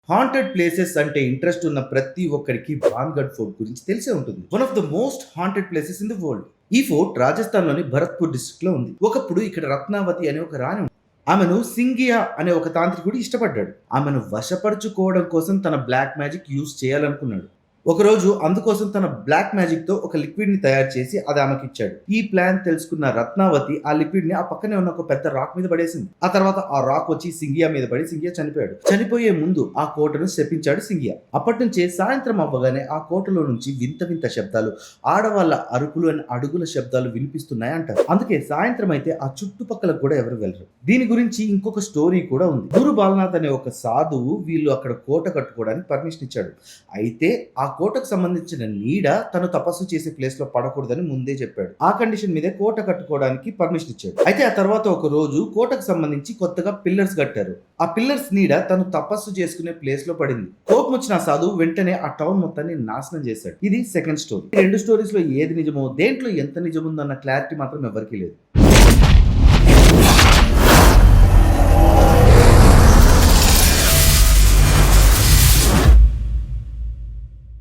Haunted places అంటే interest ఉన్న ప్రతి ఒక్కరికి భాన్గఢ్ ఫోర్ట్ గురించి తెలిసే ఉంటుంది. One of the most haunted places in the world. ఈ ఫోర్ట్ రాజస్థాన్ లోని భరత్పూర్ డిస్ట్రిక్ట్ లో ఉంది. ఒకప్పుడు ఇక్కడ రత్నావతి అనే ఒక రాణి ఉంది. ఆమెను సింగియా అనే ఒక తాంత్రికుడు ఇష్టపడ్డాడు. ఆమెను వశపరుచుకోవడం కోసం తన బ్లాక్ మ్యాజిక్ యూజ్ చేయాలనుకున్నాడు. ఒకరోజు అందుకోసం తన బ్లాక్ మ్యాజిక్ తో ఒక లిక్విడ్ ని తయారు చేసి అది ఆమెకి ఇచ్చాడు. ఈ ప్లాన్ తెలుసుకున్న రత్నావతి ఆ లిక్విడ్ ని ఆ పక్కనే ఉన్న ఒక పెద్ద రాక్ మీద పడేసింది. ఆ తర్వాత ఆ రాక్ వచ్చి సింగియా మీద పడి సింగియా చనిపోయాడు. చనిపోయే ముందు ఆ కోటను శపించాడు సింగియా. అప్పటి నుంచే సాయంత్రం అవ్వగానే ఆ కోటలో నుంచి వింత వింత శబ్దాలు, ఆడవాళ్ళ అరుపులు అని అడుగుల శబ్దాలు వినిపిస్తున్నాయి అంటారు. అందుకే సాయంత్రం అయితే ఆ చుట్టుపక్కలకు కూడా ఎవరు వెళ్ళరు. దీని గురించి ఇంకొక స్టోరీ కూడా ఉంది. గురు బాలనాథ్ అనే ఒక సాధువు వీళ్ళు అక్కడ కోట కట్టుకోవడానికి పర్మిషన్ ఇచ్చాడు. అయితే ఆ కోటకు సంబంధించిన నీడ తను తపస్సు చేసే ప్లేస్ లో పడకూడదని ముందే చెప్పాడు. ఆ కండిషన్ మీదే కోట కట్టుకోవడానికి పర్మిషన్ ఇచ్చాడు. అయితే ఆ తర్వాత ఒక రోజు కోటకు సంబంధించి కొత్తగా పిల్లర్స్ కట్టారు. ఆ పిల్లర్స్ నీడ తను తపస్సు చేసుకునే ప్లేస్ లో పడింది. కోపం వచ్చిన సాధువు వెంటనే ఆ టౌన్ మొత్తాన్ని నాశనం చేశాడు. ఇది సెకండ్ స్టోరీ. ఈ రెండు స్టోరీస్ లో ఏది నిజమో, దేంట్లో ఎంత నిజముందో అన్న క్లారిటీ మాత్రం ఎవరికీ లేదు.